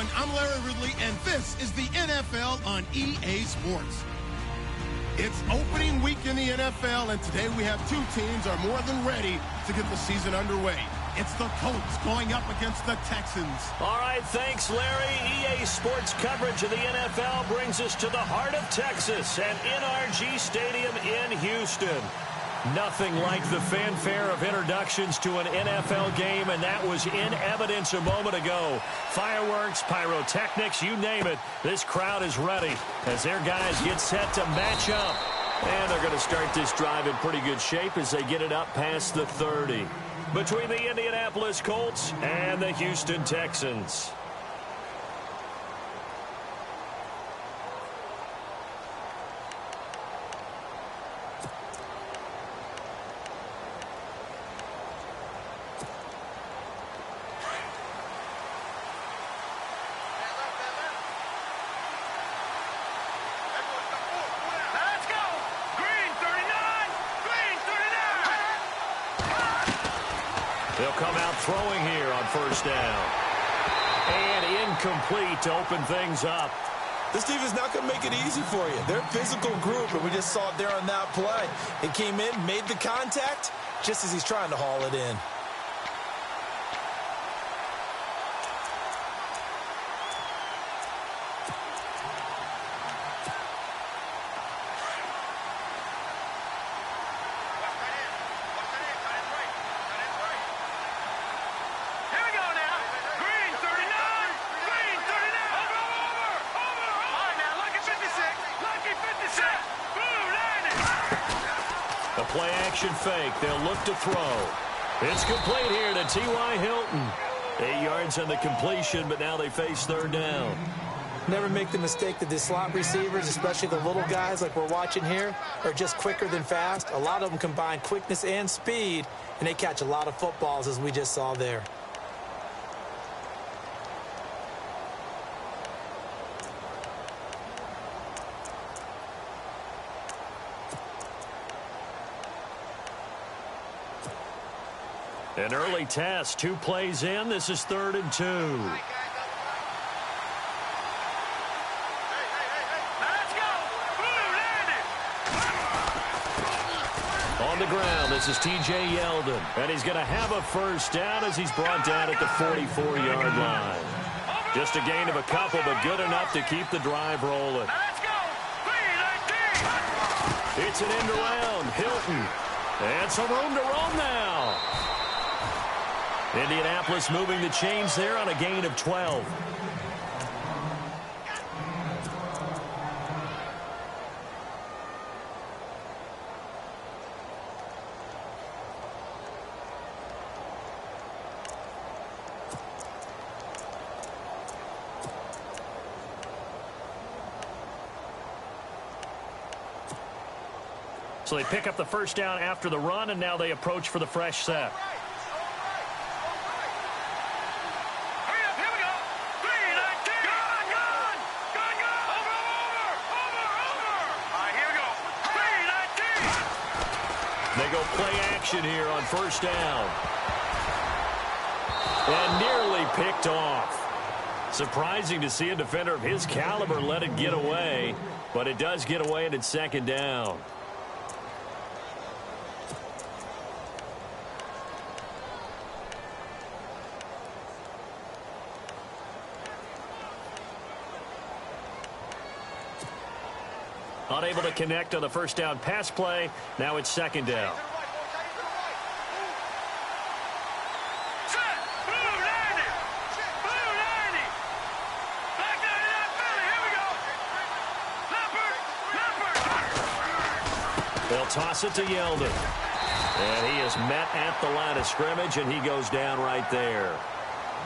everyone. I'm Larry Ridley, and this is the NFL on EA Sports. It's opening week in the NFL, and today we have two teams are more than ready to get the season underway. It's the Colts going up against the Texans. All right, thanks, Larry. EA Sports coverage of the NFL brings us to the heart of Texas and NRG Stadium in Houston. Nothing like the fanfare of introductions to an NFL game, and that was in evidence a moment ago. Fireworks, pyrotechnics, you name it. This crowd is ready as their guys get set to match up. And they're going to start this drive in pretty good shape as they get it up past the 30. Between the Indianapolis Colts and the Houston Texans. They'll come out throwing here on first down. And incomplete to open things up. This defense is not going to make it easy for you. They're a physical group, and we just saw it there on that play. It came in, made the contact, just as he's trying to haul it in. Play-action fake. They'll look to throw. It's complete here to T.Y. Hilton. 8 yards on the completion, but now they face third down. Never make the mistake that the slot receivers, especially the little guys like we're watching here, are just quicker than fast. A lot of them combine quickness and speed, and they catch a lot of footballs, as we just saw there. An early test, 2 plays in. This is 3rd and 2. On the ground, this is T.J. Yeldon. And he's going to have a first down as he's brought down at the 44-yard line. Just a gain of a couple, but good enough to keep the drive rolling. It's an end around. Hilton. And some room to roam now. Indianapolis moving the chains there on a gain of 12. So they pick up the first down after the run, and now they approach for the fresh set. They go play action here on first down. And nearly picked off. Surprising to see a defender of his caliber let it get away, but it does get away and it's second down. Unable to connect on the first down pass play. Now it's second down. They'll toss it to Yeldon. And he is met at the line of scrimmage, and he goes down right there.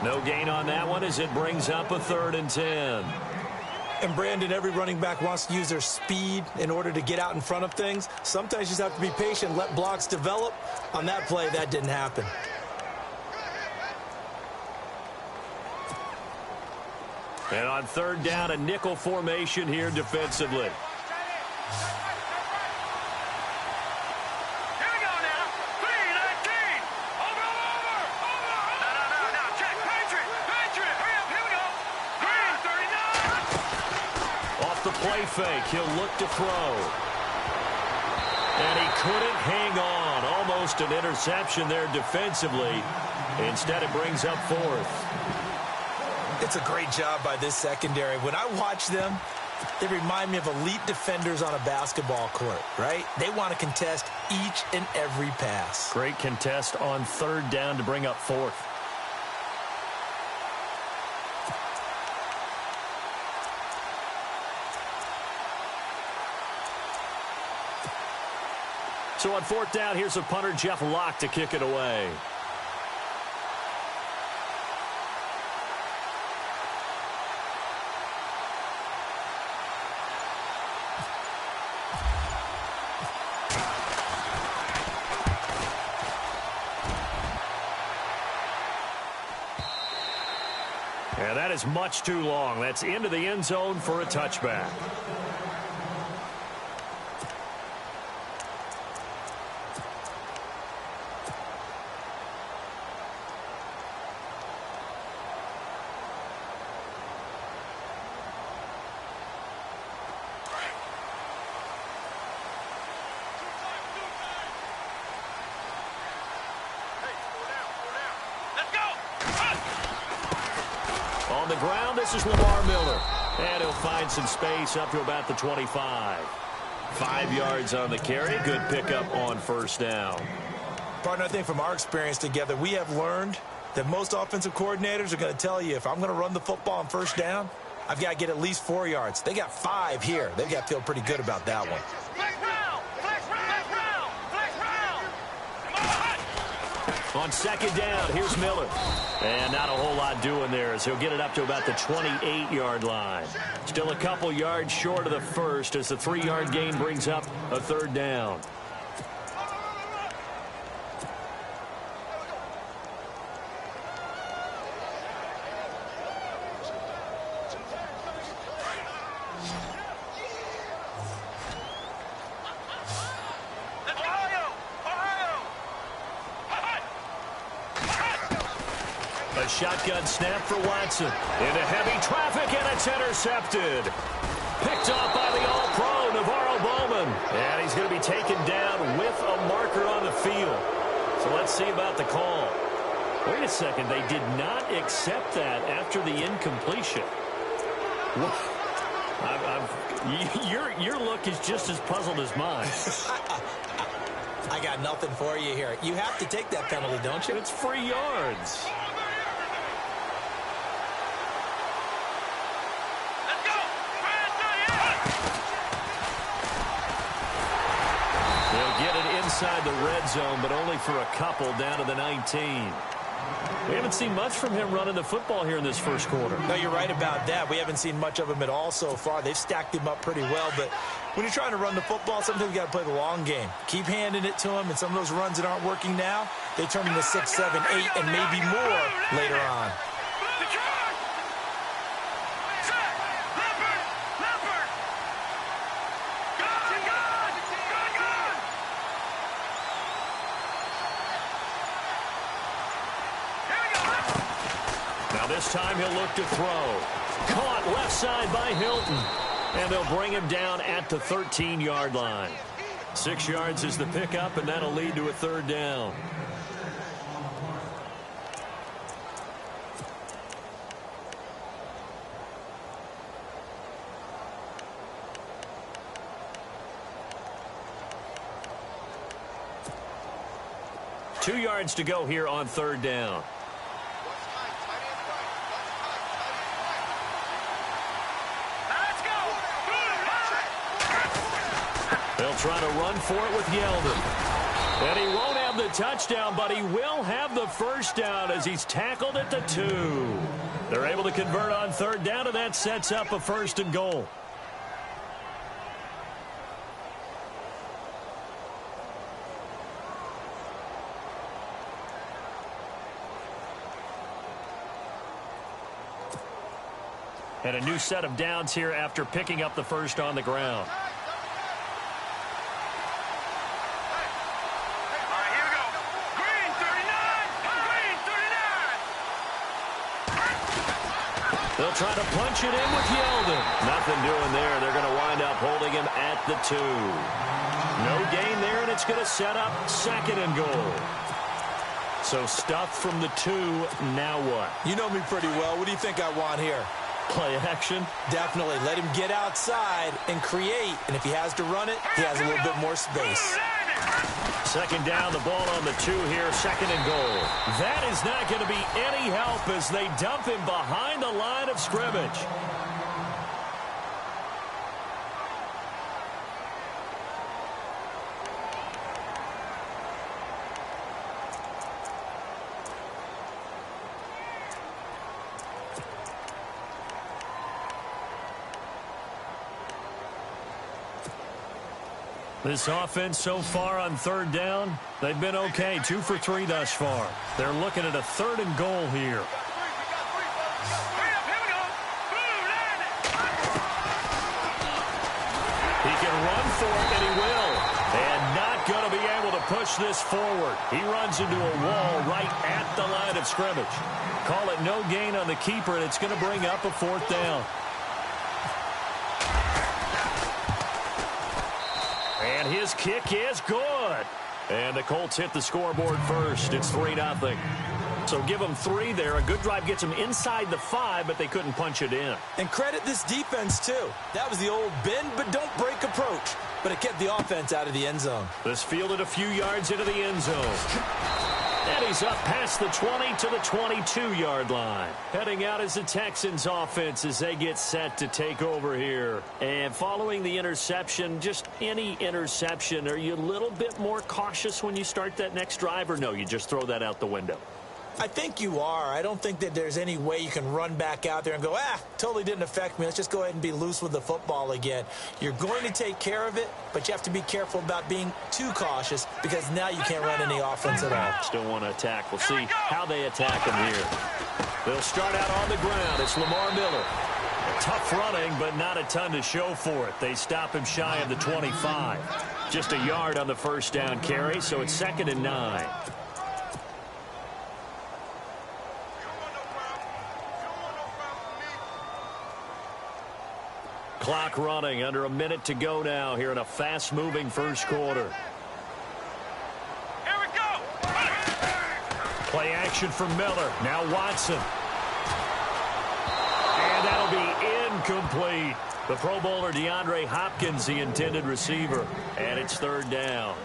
No gain on that one as it brings up a 3rd and 10. And, Brandon, every running back wants to use their speed in order to get out in front of things. Sometimes you just have to be patient, let blocks develop. On that play, that didn't happen. And on 3rd down, a nickel formation here defensively. play fake. He'll look to throw. And he couldn't hang on. Almost an interception there defensively. Instead, it brings up fourth. It's a great job by this secondary. When I watch them, they remind me of elite defenders on a basketball court, right? They want to contest each and every pass. Great contest on third down to bring up fourth. So on fourth down, here's a punter, Jeff Locke, to kick it away. And that is much too long. That's into the end zone for a touchback. On the ground, this is Lamar Miller. And he'll find some space up to about the 25. 5 yards on the carry. Good pickup on first down. Partner, I think from our experience together, we have learned that most offensive coordinators are going to tell you, if I'm going to run the football on first down, I've got to get at least 4 yards. They got 5 here. They've got to feel pretty good about that one. On second down, here's Miller. And not a whole lot doing there as he'll get it up to about the 28-yard line. Still a couple yards short of the first as the 3-yard gain brings up a third down. A shotgun snap for Watson. Into heavy traffic, and it's intercepted. Picked off by the All-Pro, Navarro Bowman. And he's going to be taken down with a marker on the field. So let's see about the call. Wait a second. They did not accept that after the incompletion. Your look is just as puzzled as mine. I got nothing for you here. You have to take that penalty, don't you? It's free yards. They'll get it inside the red zone, but only for a couple down to the 19. We haven't seen much from him running the football here in this first quarter. No, you're right about that. We haven't seen much of him at all so far. They've stacked him up pretty well, but when you're trying to run the football, sometimes you got to play the long game. Keep handing it to him, and some of those runs that aren't working now, they turn into 6, 7, 8, and maybe more later on. This time he'll look to throw. Caught left side by Hilton. And they'll bring him down at the 13-yard line. 6 yards is the pickup, and that'll lead to a third down. Two yards to go here on third down. They'll try to run for it with Yeldon. And he won't have the touchdown, but he will have the first down as he's tackled at the 2. They're able to convert on third down, and that sets up a first and goal. And a new set of downs here after picking up the first on the ground. They'll try to punch it in with Yeldon. Nothing doing there. They're going to wind up holding him at the 2. No gain there, and it's going to set up 2nd and goal. So stuff from the 2. Now what? You know me pretty well. What do you think I want here? Play action? Definitely. Let him get outside and create. And if he has to run it, he has a little bit more space. 2nd down, the ball on the 2 here, 2nd and goal. That is not going to be any help as they dump him behind the line of scrimmage. This offense so far on 3rd down, they've been okay. 2 for 3 thus far. They're looking at a 3rd and goal here. He can run for it, and he will. And not going to be able to push this forward. He runs into a wall right at the line of scrimmage. Call it no gain on the keeper, and it's going to bring up a 4th down. And his kick is good. And the Colts hit the scoreboard first. It's 3-0. So give them 3 there. A good drive gets them inside the 5, but they couldn't punch it in. And credit this defense, too. That was the old bend but don't break approach. But it kept the offense out of the end zone. This fielded a few yards into the end zone. And he's up past the 20 to the 22-yard line. Heading out as the Texans offense as they get set to take over here. And following the interception, just any interception, are you a little bit more cautious when you start that next drive, or no, you just throw that out the window? I think you are. I don't think that there's any way you can run back out there and go, totally didn't affect me. Let's just go ahead and be loose with the football again. You're going to take care of it, but you have to be careful about being too cautious because now you can't run any offense at all. Still want to attack. We'll see how they attack him here. They'll start out on the ground. It's Lamar Miller. Tough running, but not a ton to show for it. They stop him shy of the 25. Just a yard on the 1st down carry, so it's 2nd and 9. Clock running, under a minute to go now here in a fast-moving first quarter. Here we go. Play action for Miller. Now Watson. And that'll be incomplete. The Pro Bowler DeAndre Hopkins, the intended receiver. And it's 3rd down.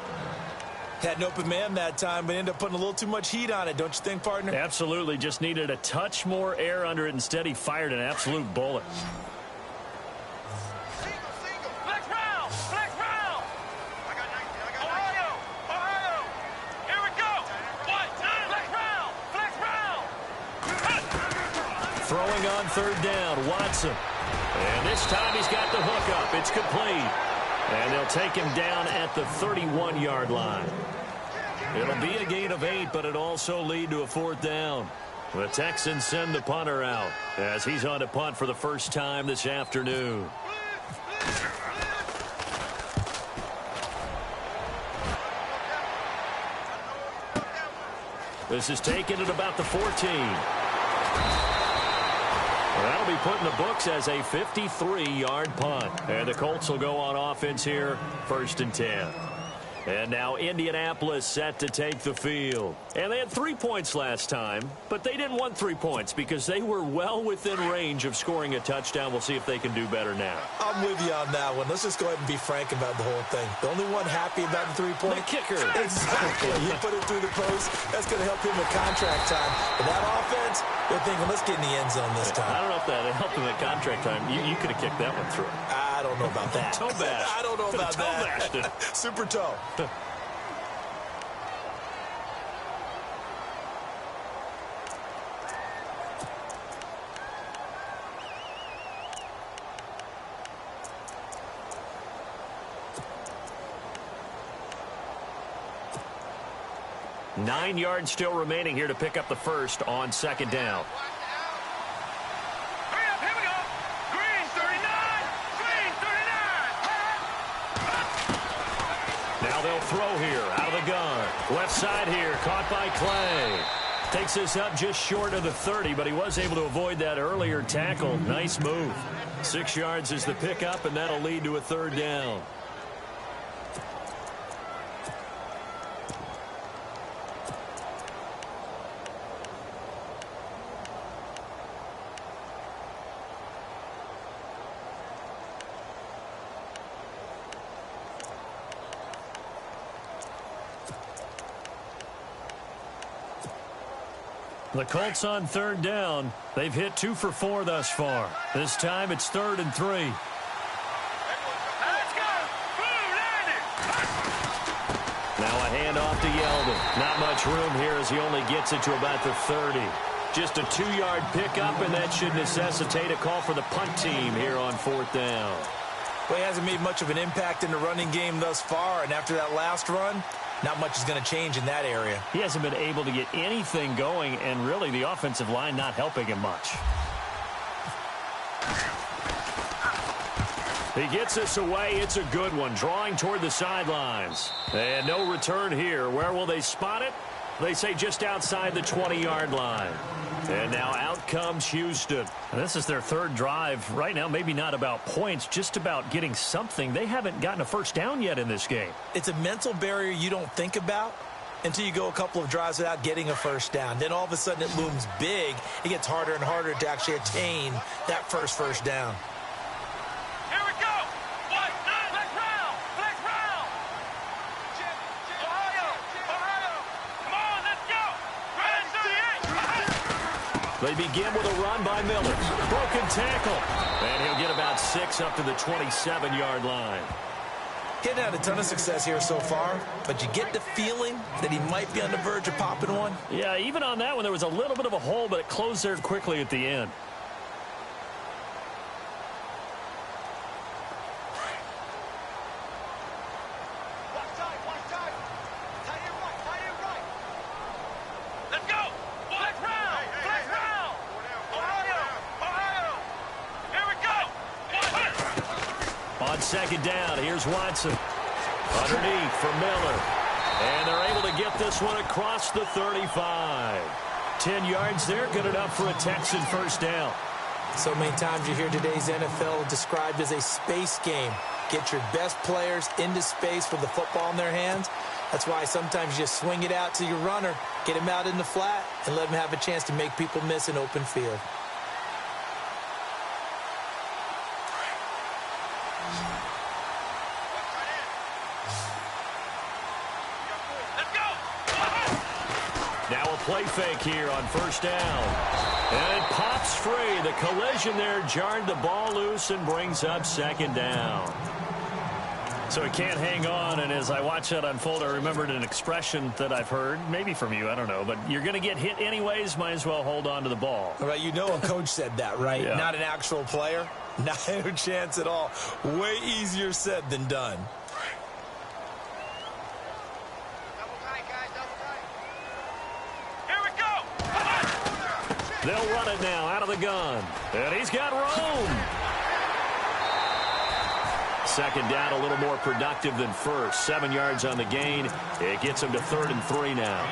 Had an open man that time, but ended up putting a little too much heat on it, don't you think, partner? Absolutely. Just needed a touch more air under it. Instead, he fired an absolute bullet. Throwing on 3rd down, Watson. And this time he's got the hook up. It's complete. And they'll take him down at the 31-yard line. It'll be a gain of 8, but it also lead to a 4th down. The Texans send the punter out as he's on to punt for the first time this afternoon. This is taken at about the 14. That'll be put in the books as a 53-yard punt. And the Colts will go on offense here, 1st and 10. And now Indianapolis set to take the field. And they had 3 points last time, but they didn't want 3 points because they were well within range of scoring a touchdown. We'll see if they can do better now. I'm with you on that one. Let's just go ahead and be frank about the whole thing. The only one happy about the 3-point. The kicker. Exactly. You put it through the post. That's going to help him with contract time. But that offense, they're thinking, let's get in the end zone this time. I don't know if that helped him at contract time. You could have kicked that one through. I don't know about that. Toe bash. I don't know about that. Super toe. Nine yards still remaining here to pick up the first on 2nd down. Hurry up, here we go. Green 39. Green 39. Now they'll throw here out of the gun. Left side here, caught by Clay. Takes this up just short of the 30, but he was able to avoid that earlier tackle. Nice move. 6 yards is the pickup, and that'll lead to a 3rd down. The Colts on 3rd down. They've hit 2 for 4 thus far. This time it's 3rd and 3. Let's go. Now a handoff to Yeldon. Not much room here as he only gets it to about the 30. Just a 2-yard pickup, and that should necessitate a call for the punt team here on 4th down. Well, he hasn't made much of an impact in the running game thus far, and after that last run, not much is going to change in that area. He hasn't been able to get anything going, and really the offensive line not helping him much. He gets this away. It's a good one, drawing toward the sidelines. And no return here. Where will they spot it? They say just outside the 20-yard line. And now out comes Houston. And this is their 3rd drive. Right now, maybe not about points, just about getting something. They haven't gotten a first down yet in this game. It's a mental barrier you don't think about until you go a couple of drives without getting a first down. Then all of a sudden it looms big. It gets harder and harder to actually attain that first down. Here we go. Flex round. Ohio. Come on, let's go. They begin with a run by Miller. Broken tackle. And he'll get about 6 up to the 27-yard line. Getting had a ton of success here so far, but you get the feeling that he might be on the verge of popping one. Yeah, even on that one, there was a little bit of a hole, but it closed there quickly at the end. Let's go. Flex round. Ohio. Here we go. On 2nd down, here's Watson. Underneath for Miller. And they're able to get this one across the 35. 10 yards there, good enough for a Texan first down. So many times you hear today's NFL described as a space game. Get your best players into space with the football in their hands. That's why sometimes you just swing it out to your runner, get him out in the flat, and let him have a chance to make people miss an open field. Now a play fake here on first down. And it pops free. The collision there jarred the ball loose and brings up 2nd down. So he can't hang on, and as I watch that unfold, I remembered an expression that I've heard, maybe from you, I don't know, but you're going to get hit anyways, might as well hold on to the ball. All right, you know a coach said that, right? Yeah. Not an actual player. Not a chance at all. Way easier said than done. Here we go. They'll run it now out of the gun. And he's got room. 2nd down, a little more productive than first. 7 yards on the gain. It gets them to 3rd and 3 now.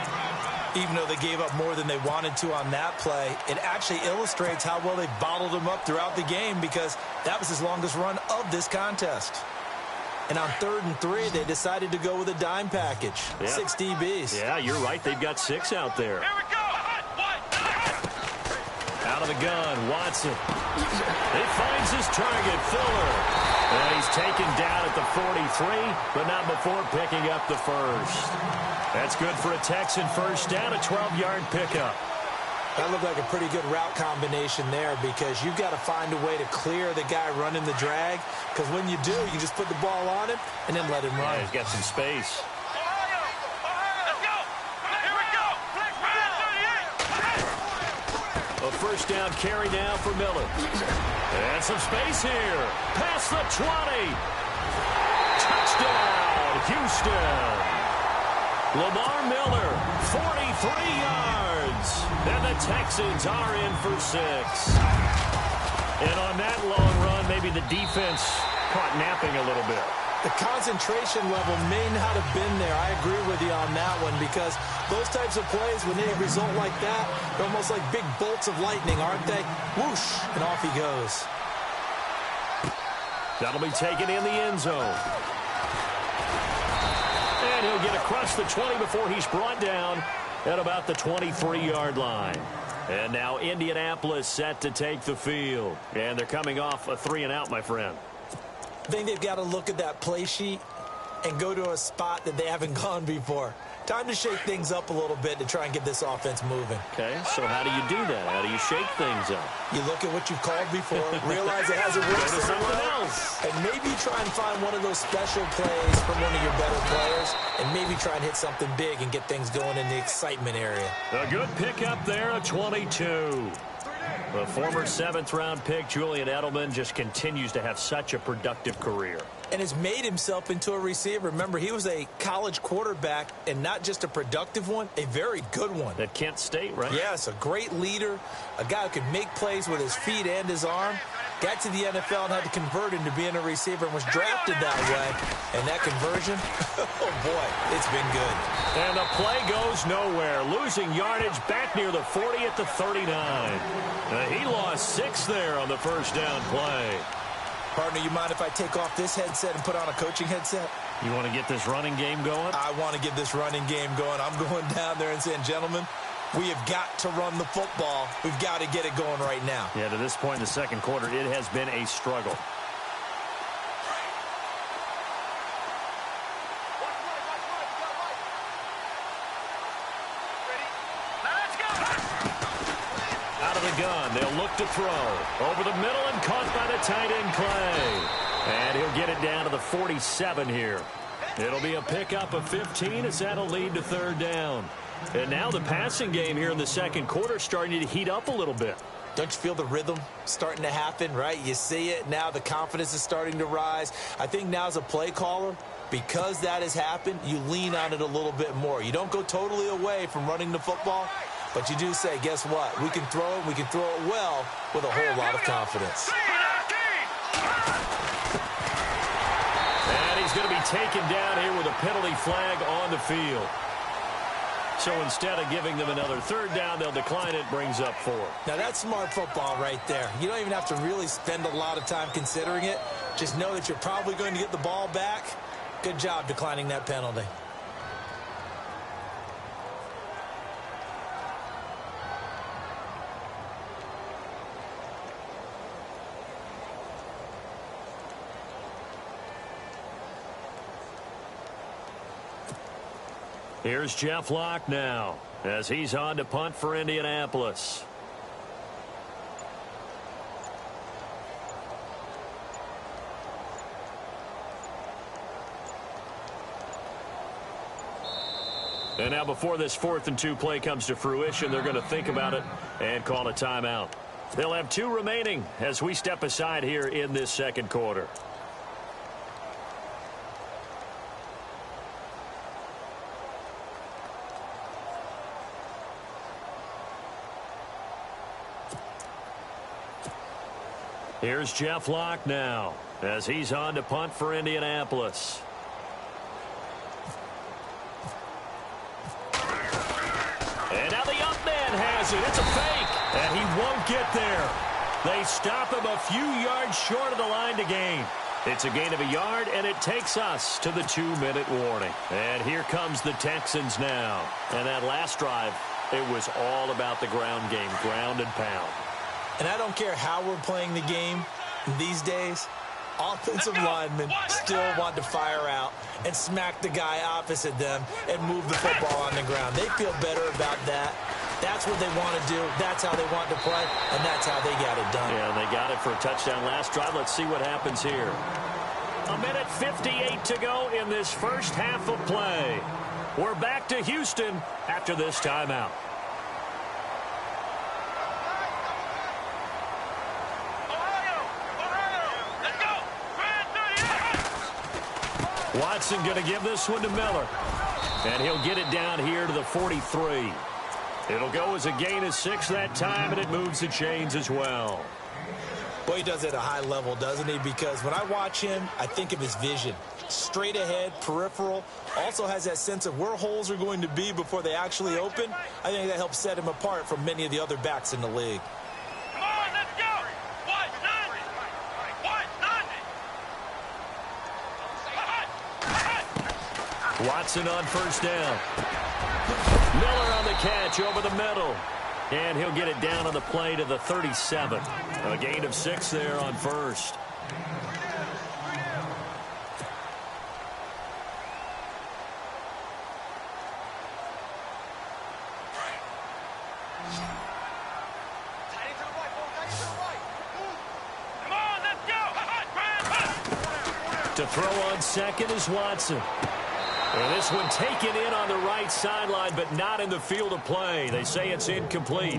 Even though they gave up more than they wanted to on that play, it actually illustrates how well they bottled them up throughout the game because that was his longest run of this contest. And on 3rd and 3, they decided to go with a dime package. Yeah. 6 DBs. Yeah, you're right. They've got 6 out there. Here we go. Out of the gun, Watson. He finds his target, Fuller. And he's taken down at the 43, but not before picking up the first. That's good for a Texan first down, a 12-yard pickup. That looked like a pretty good route combination there because you've got to find a way to clear the guy running the drag because when you do, you just put the ball on him and then let him run. Yeah, he's got some space. Ohio. Let's go. Here we go. Flex round. 38. A first down carry now for Miller. And some space here. Past the 20. Touchdown, Houston. Lamar Miller, 43 yards. And the Texans are in for 6. And on that long run, maybe the defense caught napping a little bit. The concentration level may not have been there. I agree with you on that one, because those types of plays, when they result like that, they're almost like big bolts of lightning, aren't they? Whoosh, and off he goes. That'll be taken in the end zone. And he'll get across the 20 before he's brought down at about the 23-yard line. And now Indianapolis set to take the field. And they're coming off a 3-and-out, my friend. I think they've got to look at that play sheet and go to a spot that they haven't gone before. Time to shake things up a little bit to try and get this offense moving. Okay, so how do you do that? How do you shake things up? You look at what you've called before, realize it hasn't worked Go to so something well, else. and maybe try and find one of those special plays from one of your better players, and maybe try and hit something big and get things going in the excitement area. A good pickup there, a 22. The former 7th-round pick, Julian Edelman, just continues to have such a productive career. And has made himself into a receiver. Remember, he was a college quarterback, and not just a productive one, a very good one. At Kent State, right? Yes, a great leader, a guy who could make plays with his feet and his arm. Got to the NFL and had to convert into being a receiver and was drafted that way. And that conversion, oh boy, it's been good. And the play goes nowhere. Losing yardage back near the 40 at the 39. He lost 6 there on the first down play. Partner, you mind if I take off this headset and put on a coaching headset? You want to get this running game going? I want to get this running game going. I'm going down there and saying, gentlemen, we have got to run the football. We've got to get it going right now. Yeah, to this point in the second quarter, it has been a struggle. Out of the gun, they'll look to throw. Over the middle and caught by the tight end Clay. And he'll get it down to the 47 here. It'll be a pickup of 15 as that'll lead to third down. And now the passing game here in the second quarter starting to heat up a little bit. Don't you feel the rhythm starting to happen, right? You see it. Now the confidence is starting to rise. I think now as a play caller, because that has happened, you lean on it a little bit more. You don't go totally away from running the football, but you do say, guess what? We can throw it. We can throw it well with a whole lot of confidence. And he's going to be taken down here with a penalty flag on the field. So instead of giving them another third down, they'll decline it, brings up 4. Now that's smart football right there. You don't even have to really spend a lot of time considering it. Just know that you're probably going to get the ball back. Good job declining that penalty. Here's Jeff Locke now as he's on to punt for Indianapolis. And now before this 4th and 2 play comes to fruition, they're going to think about it and call a timeout. They'll have 2 remaining as we step aside here in this second quarter. Here's Jeff Locke now as he's on to punt for Indianapolis. And now the up man has it. It's a fake, and he won't get there. They stop him a few yards short of the line to gain. It's a gain of a yard, and it takes us to the 2-minute warning. And here comes the Texans now. And that last drive, it was all about the ground game, ground and pound. And I don't care how we're playing the game these days, offensive linemen still want to fire out and smack the guy opposite them and move the football on the ground. They feel better about that. That's what they want to do. That's how they want to play, and that's how they got it done. Yeah, they got it for a touchdown last drive. Let's see what happens here. 1:58 to go in this first half of play. We're back to Houston after this timeout. Watson going to give this one to Miller. And he'll get it down here to the 43. It'll go as a gain of 6 that time, and it moves the chains as well. Well, he does it at a high level, doesn't he? Because when I watch him, I think of his vision. Straight ahead, peripheral, also has that sense of where holes are going to be before they actually open. I think that helps set him apart from many of the other backs in the league. Come on, let's go. What? None. What? None. Watson on first down. Miller on the catch over the middle. And he'll get it down on the play to the 37. A gain of 6 there on first. Come on, let's go. To throw on second is Watson. And this one taken in on the right sideline, but not in the field of play. They say it's incomplete.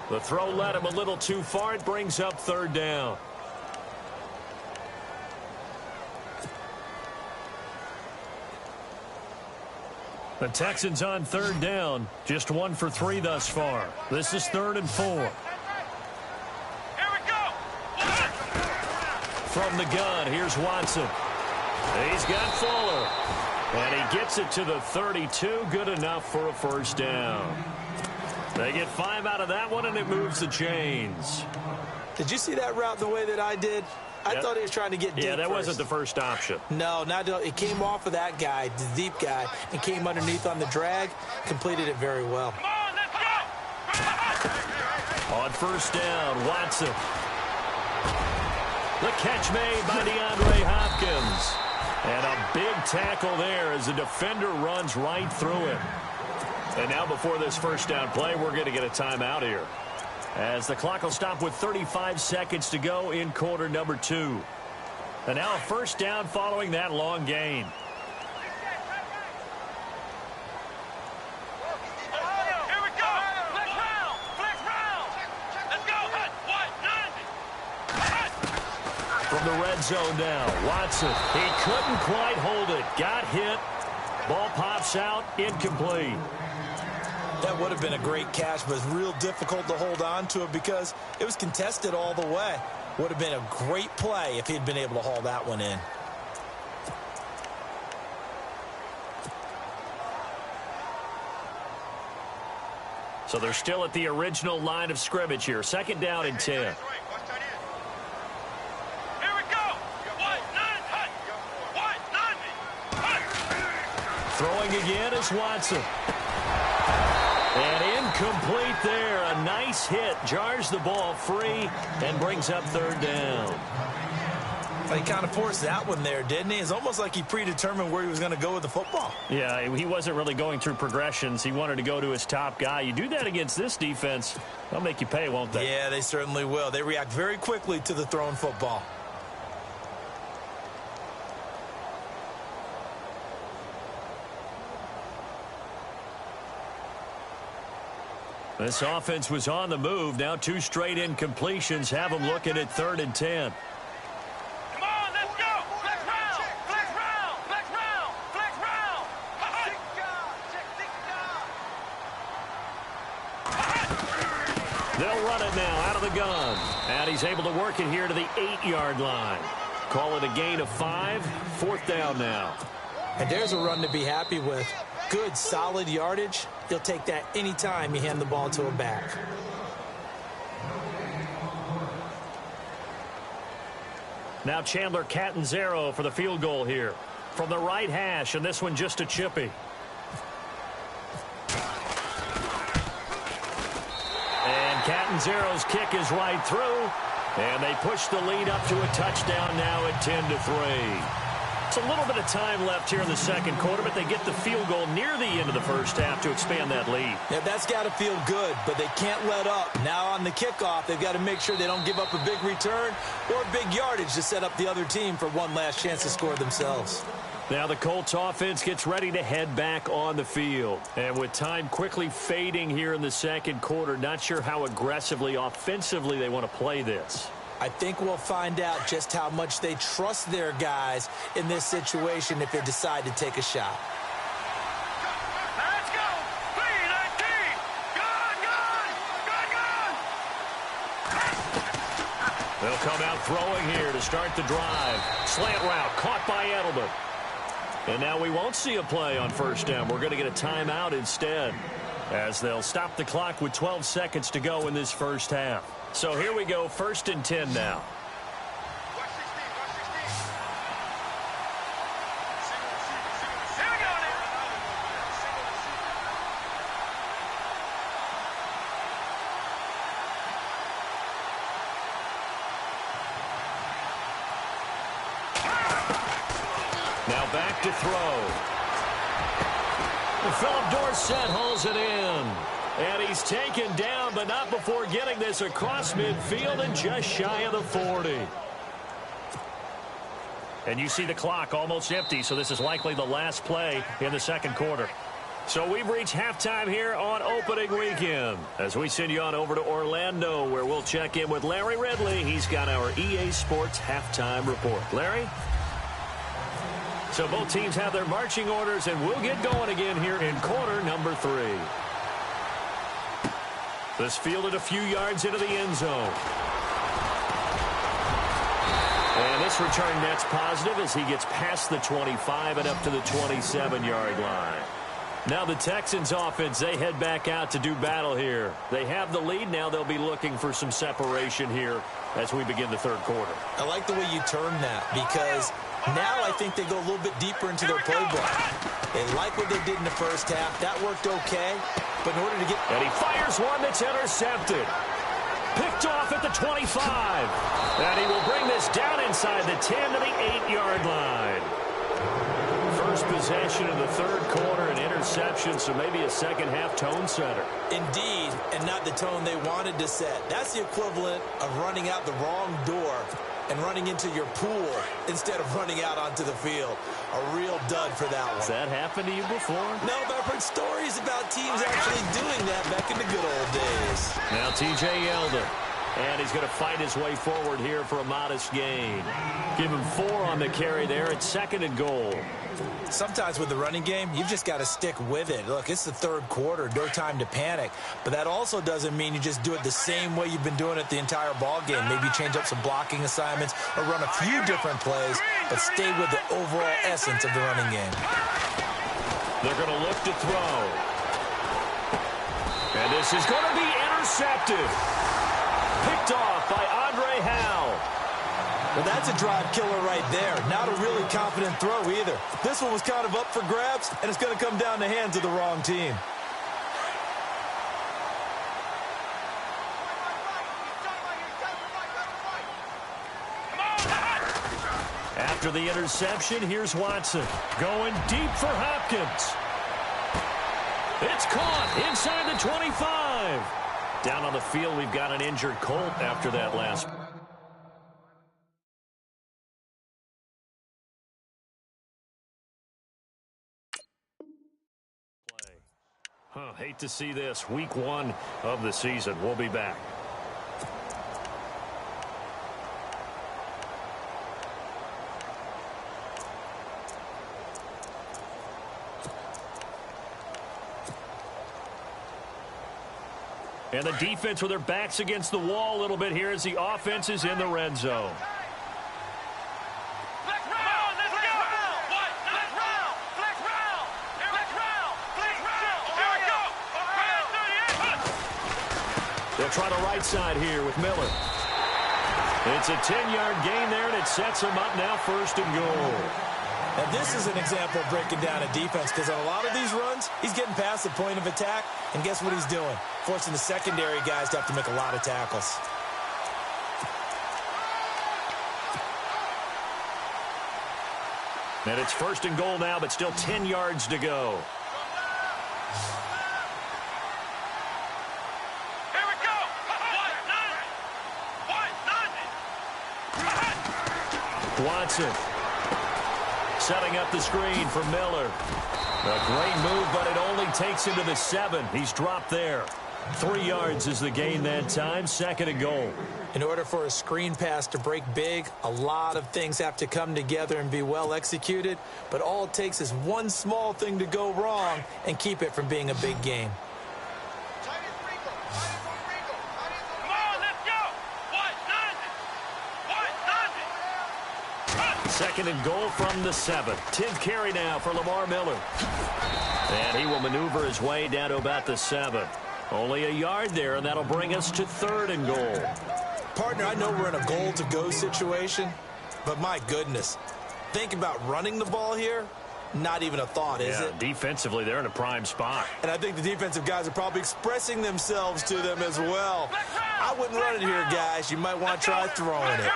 The throw led him a little too far. It brings up third down. The Texans on third down. Just 1 for 3 thus far. This is 3rd and 4. Here we go. From the gun, here's Watson. He's got Fuller. And he gets it to the 32. Good enough for a first down. They get 5 out of that one, and it moves the chains. Did you see that route the way that I did? I thought he was trying to get deep. Yeah, that first. wasn't the first option. No, it came off of that guy, the deep guy, and came underneath on the drag. Completed it very well. Come on, let's go. On first down, Watson. The catch made by DeAndre Hopkins. And a big tackle there as the defender runs right through him. And now before this first down play, we're going to get a timeout here, as the clock will stop with 35 seconds to go in quarter number 2. And now a first down following that long gain. Here we go. Flex round. Flex round. Let's go. What? None. From the red zone now, Watson. He couldn't quite hold it. Got hit. Ball pops out. Incomplete. That would have been a great catch, but it's real difficult to hold on to it because it was contested all the way. Would have been a great play if he'd been able to haul that one in. So they're still at the original line of scrimmage here. 2nd down and 10. Here we go. What? None. What? None. Throwing again is Watson. And incomplete there. A nice hit. Jars the ball free and brings up 3rd down. He kind of forced that one there, didn't he? It's almost like he predetermined where he was going to go with the football. Yeah, he wasn't really going through progressions. He wanted to go to his top guy. You do that against this defense, they'll make you pay, won't they? Yeah, they certainly will. They react very quickly to the thrown football. This offense was on the move. Now 2 straight incompletions have them looking at 3rd and 10. Come on, let's go. Flex round. Flex round. Flex round. Flex round. They'll run it now out of the gun. And he's able to work it here to the 8-yard line. Call it a gain of 5. 4th down now. And there's a run to be happy with. Good, solid yardage. He'll take that anytime you hand the ball to a back. Now Chandler Catanzaro for the field goal here. From the right hash, and this one just a chippy. And Catanzaro's kick is right through. And they push the lead up to a touchdown now at 10-3. It's a little bit of time left here in the second quarter, but they get the field goal near the end of the first half to expand that lead. Yeah, that's got to feel good, but they can't let up. Now on the kickoff, they've got to make sure they don't give up a big return or big yardage to set up the other team for one last chance to score themselves. Now the Colts offense gets ready to head back on the field. And with time quickly fading here in the second quarter, not sure how aggressively, offensively they want to play this. I think we'll find out just how much they trust their guys in this situation if they decide to take a shot. Let's go. 3-19. Good. They'll come out throwing here to start the drive. Slant route caught by Edelman. And now we won't see a play on first down. We're going to get a timeout instead, as they'll stop the clock with 12 seconds to go in this first half. So here we go, 1st and 10 now. Now back to throw. Philip Dorsett holds it in. And he's taken down, but not before getting this across midfield and just shy of the 40. And you see the clock almost empty, so this is likely the last play in the second quarter. So we've reached halftime here on opening weekend, as we send you on over to Orlando, where we'll check in with Larry Ridley. He's got our EA Sports halftime report. Larry? So both teams have their marching orders, and we'll get going again here in quarter number 3. This fielded a few yards into the end zone. And this return net's positive as he gets past the 25 and up to the 27-yard line. Now the Texans offense, they head back out to do battle here. They have the lead. Now they'll be looking for some separation here as we begin the third quarter. I like the way you turn that, because now I think they go a little bit deeper into their playbook. They like what they did in the first half. That worked okay, but in order to get... And he fires one that's intercepted. Picked off at the 25. And he will bring this down inside the 10 to the 8-yard line. First possession of the third quarter, an interception, so maybe a second-half tone setter. Indeed, and not the tone they wanted to set. That's the equivalent of running out the wrong door and running into your pool instead of running out onto the field. A real dud for that one. Has that happened to you before? No, but I've heard stories about teams actually doing that back in the good old days. Now T.J. Yeldon. And he's going to fight his way forward here for a modest gain. Give him 4 on the carry there. It's 2nd and goal. Sometimes with the running game, you've just got to stick with it. Look, it's the third quarter, no time to panic. But that also doesn't mean you just do it the same way you've been doing it the entire ball game. Maybe change up some blocking assignments or run a few different plays, but stay with the overall essence of the running game. They're going to look to throw. And this is going to be intercepted. Picked off by Andre Howell. Well, that's a drive killer right there. Not a really confident throw either. This one was kind of up for grabs, and it's going to come down the hands of the wrong team. After the interception, here's Watson. Going deep for Hopkins. It's caught inside the 25. Down on the field, we've got an injured Colt after that last play. Hate to see this. Week 1 of the season. We'll be back. And the defense with their backs against the wall a little bit here as the offense is in the red zone. They'll try the right side here with Miller. It's a 10-yard gain there, and it sets them up now 1st and goal. And this is an example of breaking down a defense, because on a lot of these runs, he's getting past the point of attack, and guess what he's doing? Forcing the secondary guys to have to make a lot of tackles. And it's 1st and goal now, but still 10 yards to go. Watson setting up the screen for Miller. A great move, but it only takes him to the 7. He's dropped there. 3 yards is the gain that time. 2nd and goal. In order for a screen pass to break big, a lot of things have to come together and be well executed, but all it takes is one small thing to go wrong and keep it from being a big game. Second and goal from the 7. 10th carry now for Lamar Miller. And he will maneuver his way down to about the 7. Only a yard there, and that'll bring us to 3rd and goal. Partner, I know we're in a goal-to-go situation, but my goodness, think about running the ball here. Not even a thought, is it? Defensively, they're in a prime spot. And I think the defensive guys are probably expressing themselves to them as well. I wouldn't run it here, guys. You might want to try throwing it.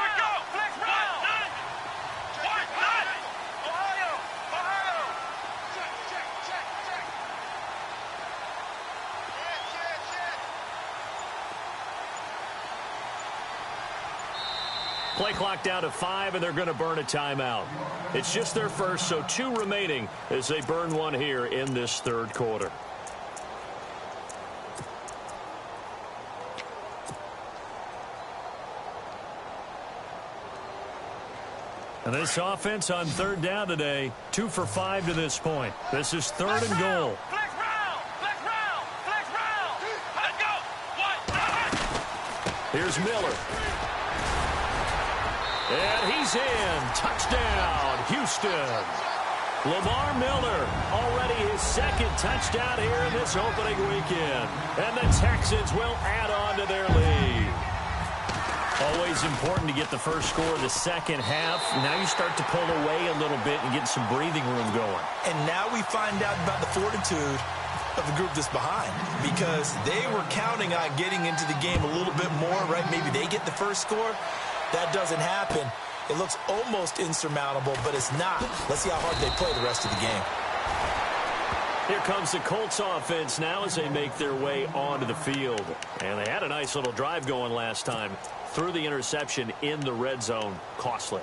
Play clock down to 5, and they're going to burn a timeout. It's just their first, so 2 remaining as they burn one here in this 3rd quarter. And this offense on 3rd down today, 2 for 5 to this point. This is 3rd and goal. Here's Miller. And he's in. Touchdown, Houston. Lamar Miller, already his 2nd touchdown here in this opening weekend. And the Texans will add on to their lead. Always important to get the first score of the second half. Now you start to pull away a little bit and get some breathing room going. And now we find out about the fortitude of the group that's behind, because they were counting on getting into the game a little bit more, right? Maybe they get the first score. That doesn't happen. It looks almost insurmountable, but it's not. Let's see how hard they play the rest of the game. Here comes the Colts offense now as they make their way onto the field. And they had a nice little drive going last time. Threw the interception in the red zone. Costly.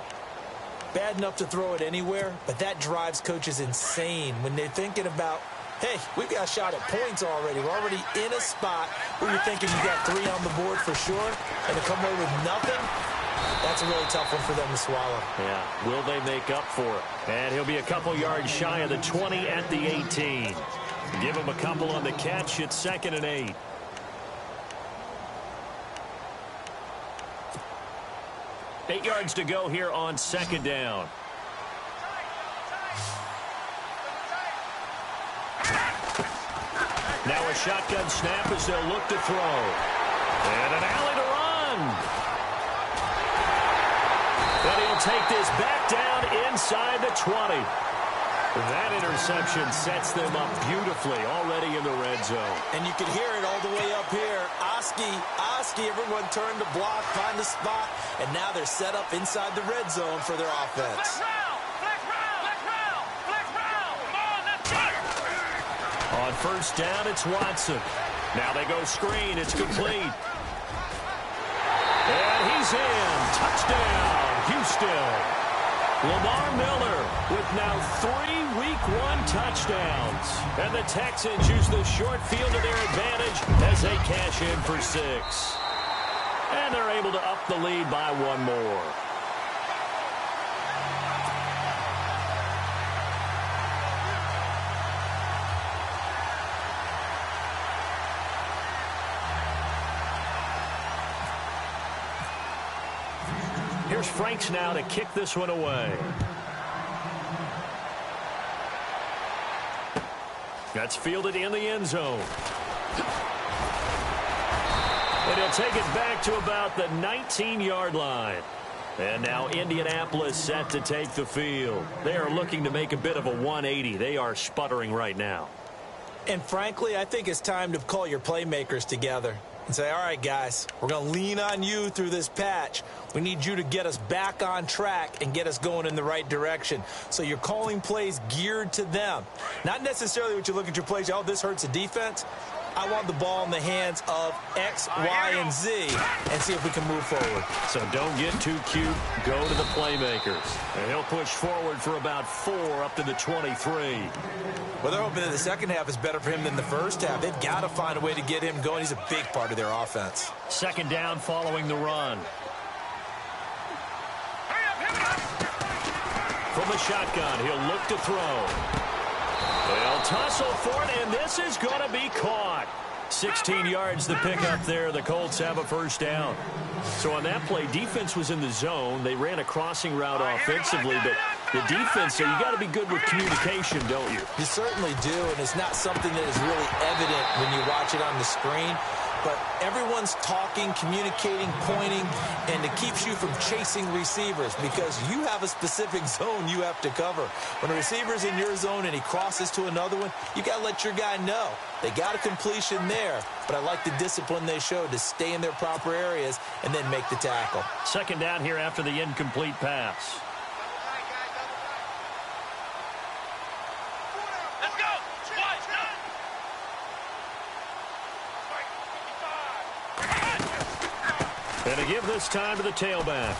Bad enough to throw it anywhere, but that drives coaches insane when they're thinking about, hey, we've got a shot at points already. We're already in a spot where you're thinking you got 3 on the board for sure, and to come away with nothing, that's a really tough one for them to swallow. Yeah, will they make up for it? And he'll be a couple yards shy of the 20 at the 18. Give him a couple on the catch. It's 2nd and 8. Eight yards to go here on 2nd down. Now a shotgun snap as they'll look to throw. And an alley to run. And he'll take this back down inside the 20. That interception sets them up beautifully already in the red zone. And you can hear it all the way up here. Oski, everyone turned to block, find the spot, and now they're set up inside the red zone for their offense. On 1st down, it's Watson. Now they go screen. It's complete. And he's in. Touchdown, Houston. Lamar Miller with now 3 Week 1 touchdowns. And the Texans use the short field to their advantage as they cash in for 6. And they're able to up the lead by 1 more. Here's Franks now to kick this one away. That's fielded in the end zone. And he'll take it back to about the 19-yard line. And now Indianapolis set to take the field. They are looking to make a bit of a 180. They are sputtering right now. And frankly, I think it's time to call your playmakers together and say, all right, guys, we're going to lean on you through this patch. We need you to get us back on track and get us going in the right direction. So you're calling plays geared to them. Not necessarily what you look at your plays, oh, this hurts the defense. I want the ball in the hands of X, Y, and Z and see if we can move forward. So don't get too cute. Go to the playmakers. And he'll push forward for about 4 up to the 23. Well, they're hoping that the second half is better for him than the first half. They've got to find a way to get him going. He's a big part of their offense. 2nd down following the run. From the shotgun, he'll look to throw. They'll tussle for it, and this is going to be caught. 16 yards to pick up there. The Colts have a first down. So on that play, defense was in the zone. They ran a crossing route offensively, but the defense, so you got to be good with communication, don't you? You certainly do, and it's not something that is really evident when you watch it on the screen. But everyone's talking, communicating, pointing, and it keeps you from chasing receivers because you have a specific zone you have to cover. When a receiver's in your zone and he crosses to another one, you got to let your guy know. They got a completion there, but I like the discipline they showed to stay in their proper areas and then make the tackle. Second down here after the incomplete pass. And to give this time to the tailback.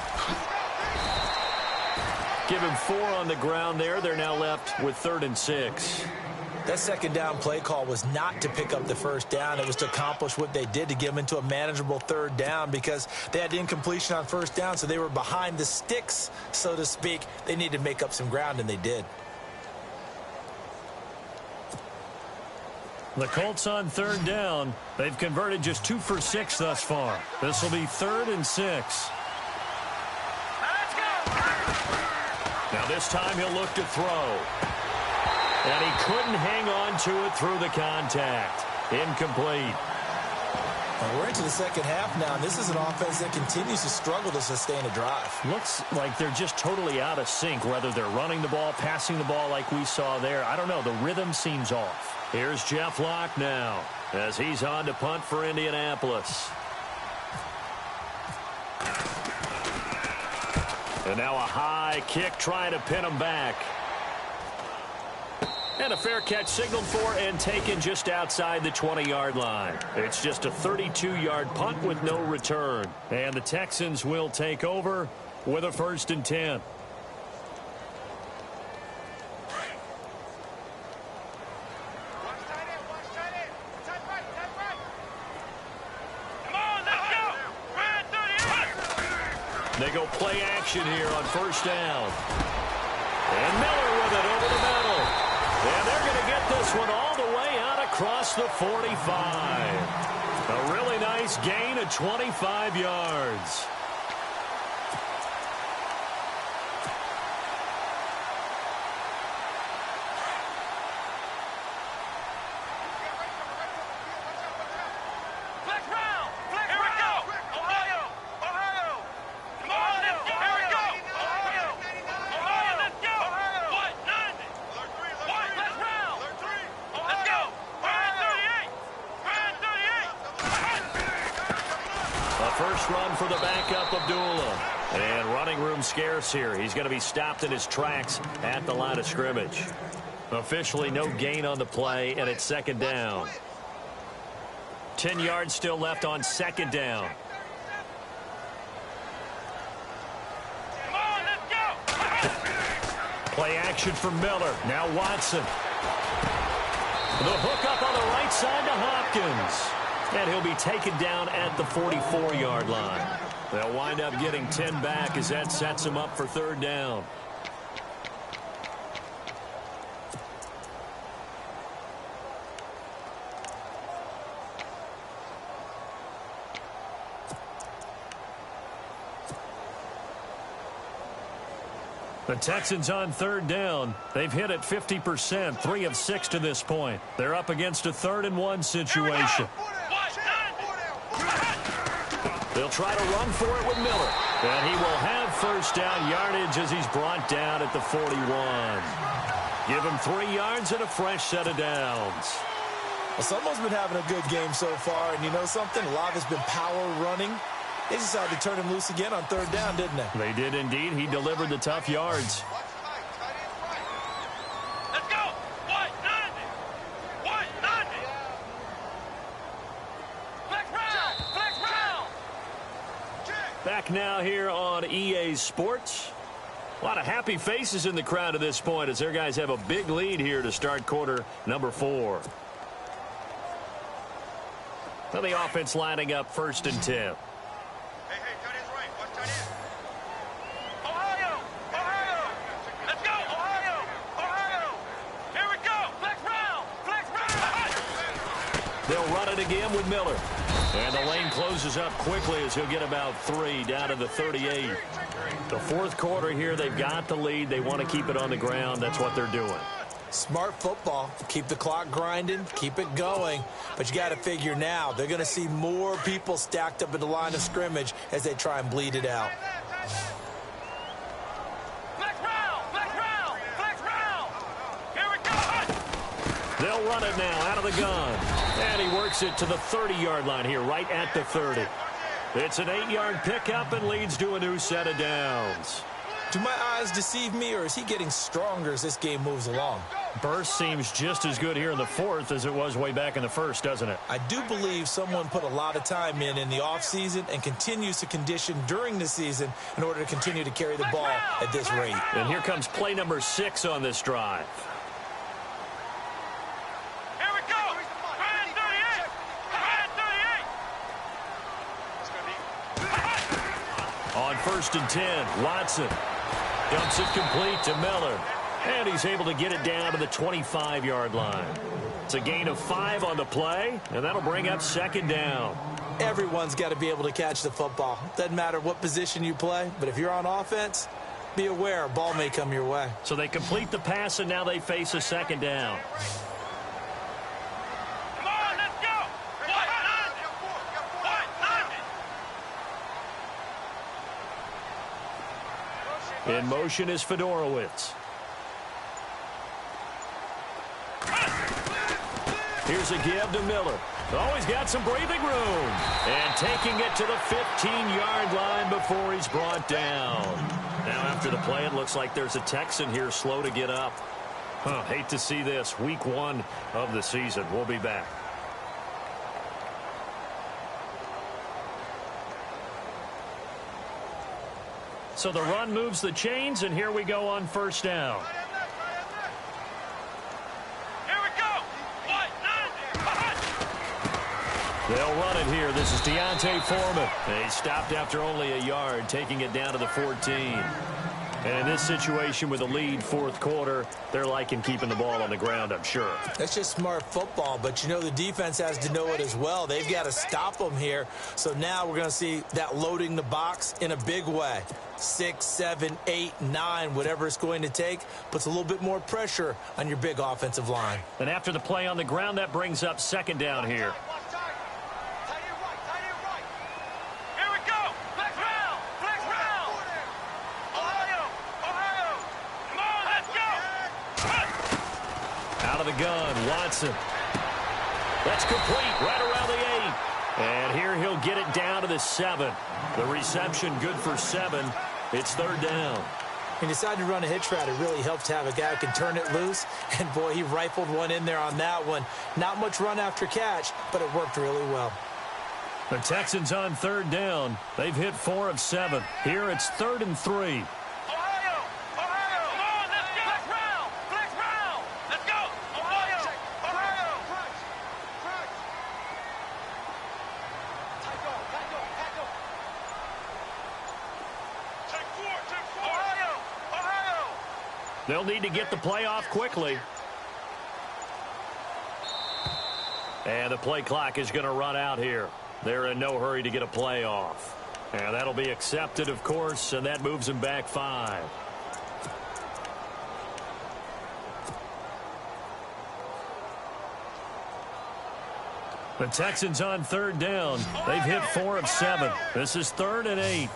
Give him 4 on the ground there. They're now left with 3rd and 6. That second down play call was not to pick up the first down. It was to accomplish what they did to get them into a manageable 3rd down because they had incompletion on first down, so they were behind the sticks, so to speak. They needed to make up some ground, and they did. The Colts on 3rd down. They've converted just 2 for 6 thus far. This will be 3rd and 6. Now this time he'll look to throw. And he couldn't hang on to it through the contact. Incomplete. Well, we're into the second half now, and this is an offense that continues to struggle to sustain a drive. Looks like they're just totally out of sync, whether they're running the ball, passing the ball like we saw there. I don't know. The rhythm seems off. Here's Jeff Locke now as he's on to punt for Indianapolis. And now a high kick trying to pin him back. And a fair catch signaled for and taken just outside the 20-yard line. It's just a 32-yard punt with no return. And the Texans will take over with a 1st and 10. They go play action here on 1st down. And Miller with it over the middle. And they're going to get this one all the way out across the 45. A really nice gain of 25 yards. First run for the backup, Abdullah. And running room scarce here. He's going to be stopped in his tracks at the line of scrimmage. Officially no gain on the play, and it's 2nd down. 10 yards still left on 2nd down. Come on, let's go. Play action for Miller. Now Watson. The hook up on the right side to Hopkins. And he'll be taken down at the 44-yard line. They'll wind up getting 10 back as that sets them up for 3rd down. The Texans on 3rd down. They've hit it 50%, 3 of 6 to this point. They're up against a 3rd and 1 situation. They'll try to run for it with Miller. And he will have 1st down yardage as he's brought down at the 41. Give him 3 yards and a fresh set of downs. Well, someone's been having a good game so far, and you know something? A lot has been power running. They decided to turn him loose again on 3rd down, didn't they? They did indeed. He delivered the tough yards. Let's go. White 90. White 90. Flex round. Flex round. Back now here on EA Sports. A lot of happy faces in the crowd at this point as their guys have a big lead here to start quarter number 4. Now the offense lining up 1st and 10. They'll run it again with Miller. And the lane closes up quickly as he'll get about 3 down to the 38. The fourth quarter here, they've got the lead. They want to keep it on the ground. That's what they're doing. Smart football. Keep the clock grinding. Keep it going. But you got to figure now, they're going to see more people stacked up at the line of scrimmage as they try and bleed it out. They'll run it now out of the gun. And he works it to the 30-yard line here, right at the 30. It's an 8-yard pickup and leads to a new set of downs. Do my eyes deceive me, or is he getting stronger as this game moves along? Burst seems just as good here in the fourth as it was way back in the first, doesn't it? I do believe someone put a lot of time in the offseason and continues to condition during the season in order to continue to carry the ball at this rate. And here comes play number 6 on this drive. On 1st and 10, Watson dumps it complete to Miller. And he's able to get it down to the 25-yard line. It's a gain of 5 on the play, and that'll bring up 2nd down. Everyone's got to be able to catch the football. Doesn't matter what position you play, but if you're on offense, be aware a ball may come your way. So they complete the pass, and now they face a 2nd down. In motion is Fedorowicz. Here's a give to Miller. Oh, he's got some breathing room. And taking it to the 15-yard line before he's brought down. Now after the play, it looks like there's a Texan here slow to get up. Hate to see this. Week 1 of the season. We'll be back. So the run moves the chains, and here we go on 1st down. They'll run it here. This is Deontay Foreman. He stopped after only a yard, taking it down to the 14. And in this situation with a lead, fourth quarter, they're liking keeping the ball on the ground, I'm sure. That's just smart football, but you know the defense has to know it as well. They've got to stop them here. So now we're going to see that loading the box in a big way. 6, 7, 8, 9, whatever it's going to take, puts a little bit more pressure on your big offensive line. And after the play on the ground, that brings up 2nd down here. Out of the gun, Watson. That's complete right around the 8. And here he'll get it down to the 7. The reception good for 7. It's 3rd down. He decided to run a hitch route. It really helps to have a guy who can turn it loose. And, boy, he rifled one in there on that one. Not much run after catch, but it worked really well. The Texans on 3rd down. They've hit 4 of 7. Here it's 3rd and 3. They'll need to get the play off quickly. And the play clock is going to run out here. They're in no hurry to get a play off. And that'll be accepted, of course, and that moves them back 5. The Texans on 3rd down. They've hit 4 of 7. This is 3rd and 8.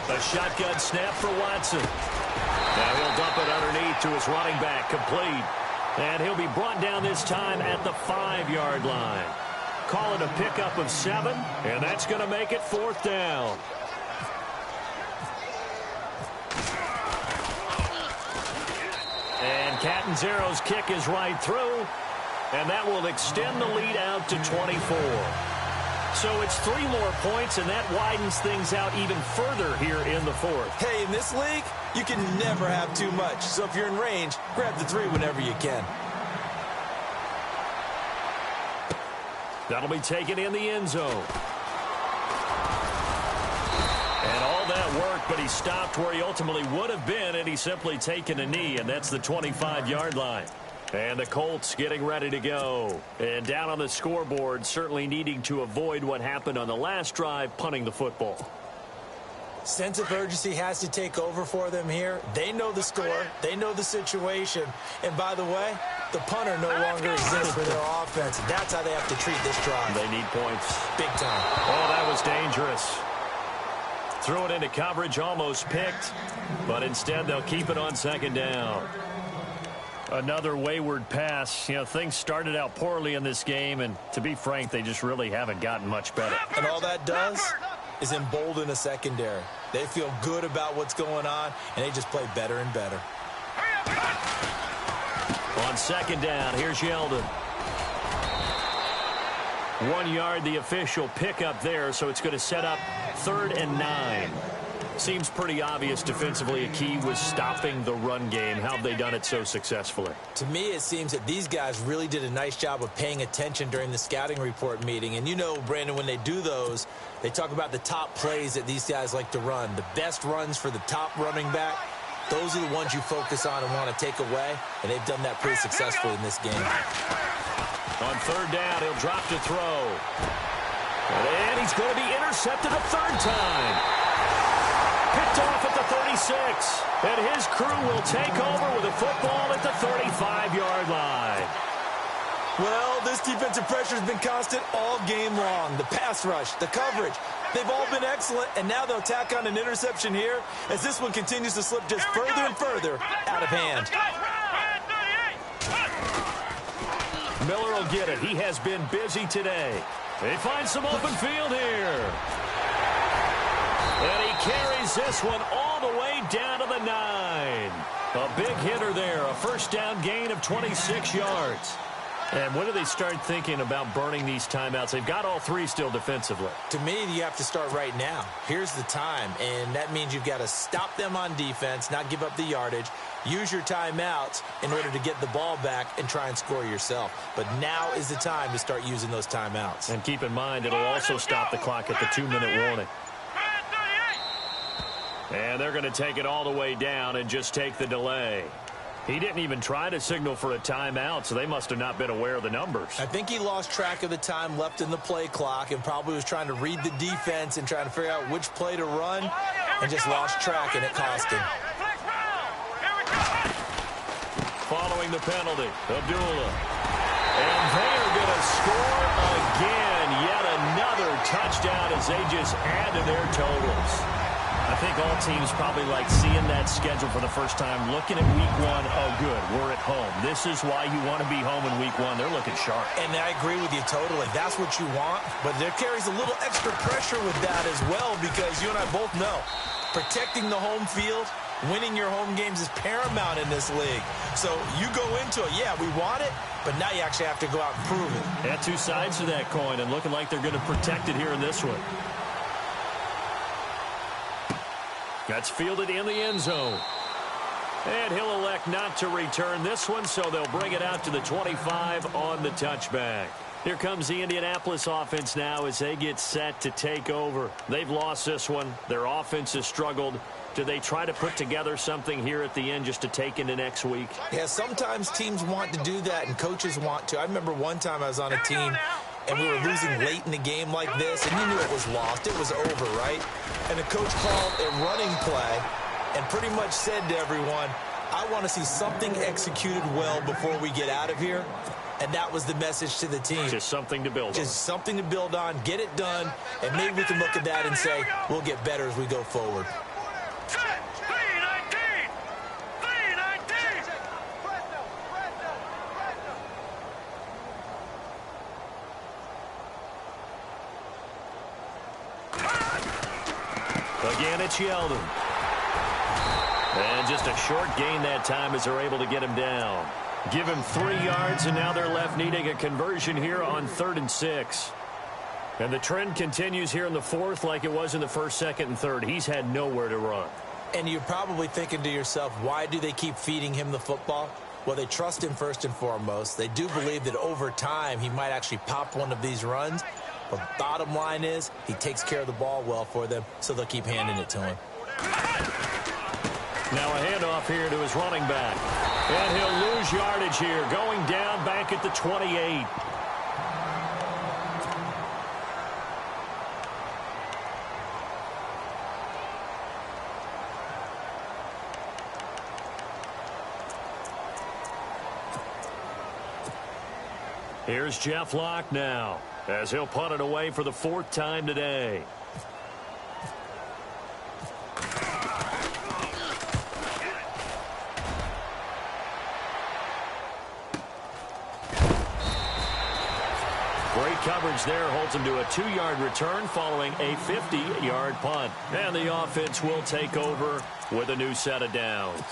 A shotgun snap for Watson. Now he'll dump it underneath to his running back, complete. And he'll be brought down this time at the 5-yard line. Call it a pickup of 7, and that's going to make it 4th down. And Catanzaro's kick is right through, and that will extend the lead out to 24. So it's 3 more points, and that widens things out even further here in the 4th. Hey, in this league, you can never have too much. So if you're in range, grab the 3 whenever you can. That'll be taken in the end zone. work, but he stopped where he ultimately would have been, and he's simply taken a knee, and that's the 25-yard line. And the Colts getting ready to go. And down on the scoreboard, certainly needing to avoid what happened on the last drive, punting the football. Sense of urgency has to take over for them here. They know the score. They know the situation. And by the way, the punter no longer exists for their offense. That's how they have to treat this drive. They need points. Big time. Oh, that was dangerous. Threw it into coverage, almost picked. But instead, they'll keep it on second down. Another wayward pass. You know, things started out poorly in this game, and to be frank, they just really haven't gotten much better. And all that does is embolden a secondary. They feel good about what's going on, and they just play better and better. On second down, here's Yeldon. 1 yard, the official pickup there, so it's going to set up 3rd and 9. Seems pretty obvious defensively a key was stopping the run game. How have they done it so successfully? To me, it seems that these guys really did a nice job of paying attention during the scouting report meeting. And you know, Brandon, when they do those, they talk about the top plays that these guys like to run. The best runs for the top running back, those are the ones you focus on and want to take away. And they've done that pretty successfully in this game. On 3rd down, he'll drop to throw. And he's going to be intercepted a 3rd time. Picked off at the 36, and his crew will take over with a football at the 35-yard line. Well, this defensive pressure has been constant all game long. The pass rush, the coverage, they've all been excellent, and now they'll tack on an interception here as this one continues to slip just further and further out of hand. Miller will get it. He has been busy today. They find some open field here. And he carries this one all the way down to the 9. A big hitter there. A 1st down gain of 26 yards. And when do they start thinking about burning these timeouts? They've got all 3 still defensively. To me, you have to start right now. Here's the time, and that means you've got to stop them on defense, not give up the yardage, use your timeouts in order to get the ball back and try and score yourself. But now is the time to start using those timeouts. And keep in mind, it'll also stop the clock at the 2-minute warning. And they're going to take it all the way down and just take the delay. He didn't even try to signal for a timeout, so they must have not been aware of the numbers. I think he lost track of the time left in the play clock and probably was trying to read the defense and trying to figure out which play to run and just lost track, and it cost him. Following the penalty, Abdullah. And they're going to score again. Yet another touchdown as they just add to their totals. I think all teams probably like seeing that schedule for the first time, looking at week 1. Oh, good, we're at home. This is why you want to be home in week 1. They're looking sharp. And I agree with you totally. That's what you want. But there carries a little extra pressure with that as well, because you and I both know protecting the home field, winning your home games is paramount in this league. So you go into it, yeah, we want it, but now you actually have to go out and prove it. Yeah, 2 sides to that coin, and looking like they're going to protect it here in this one. That's fielded in the end zone. And he'll elect not to return this one, so they'll bring it out to the 25 on the touchback. Here comes the Indianapolis offense now as they get set to take over. They've lost this one. Their offense has struggled. Do they try to put together something here at the end just to take into next week? Yeah, sometimes teams want to do that and coaches want to. I remember one time I was on a team and we were losing late in the game like this, and you knew it was lost. It was over, right? And the coach called a running play and pretty much said to everyone, I want to see something executed well before we get out of here. And that was the message to the team. Just something to build on. Just something to build on, get it done, and maybe we can look at that and say, we'll get better as we go forward. Again, it's Yeldon. And just a short gain that time as they're able to get him down. Give him 3 yards, and now they're left needing a conversion here on 3rd and 6. And the trend continues here in the 4th like it was in the 1st, 2nd, and 3rd. He's had nowhere to run. And you're probably thinking to yourself, why do they keep feeding him the football? Well, they trust him first and foremost. They do believe that over time he might actually pop one of these runs. But bottom line is he takes care of the ball well for them, so they'll keep handing it to him. Now a handoff here to his running back. And he'll lose yardage here, going down back at the 28. Here's Jeff Locke now, as he'll punt it away for the 4th time today. Great coverage there, holds him to a 2-yard return following a 50-yard punt. And the offense will take over with a new set of downs.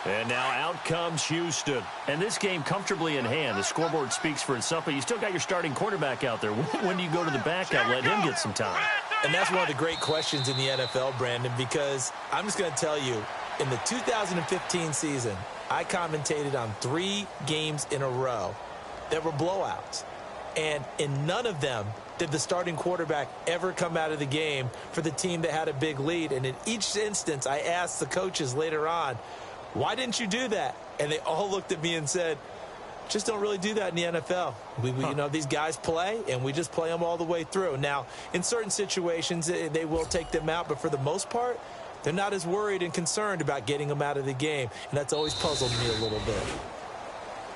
And now out comes Houston. And this game comfortably in hand. The scoreboard speaks for itself, but you still got your starting quarterback out there. When do you go to the backup, let him get some time? And that's one of the great questions in the NFL, Brandon, because I'm just going to tell you, in the 2015 season, I commentated on 3 games in a row that were blowouts. And in none of them did the starting quarterback ever come out of the game for the team that had a big lead. And in each instance, I asked the coaches later on, why didn't you do that? And they all looked at me and said, just don't really do that in the NFL. You know, these guys play, and we just play them all the way through. Now, in certain situations, they will take them out, but for the most part, they're not as worried and concerned about getting them out of the game, and that's always puzzled me a little bit.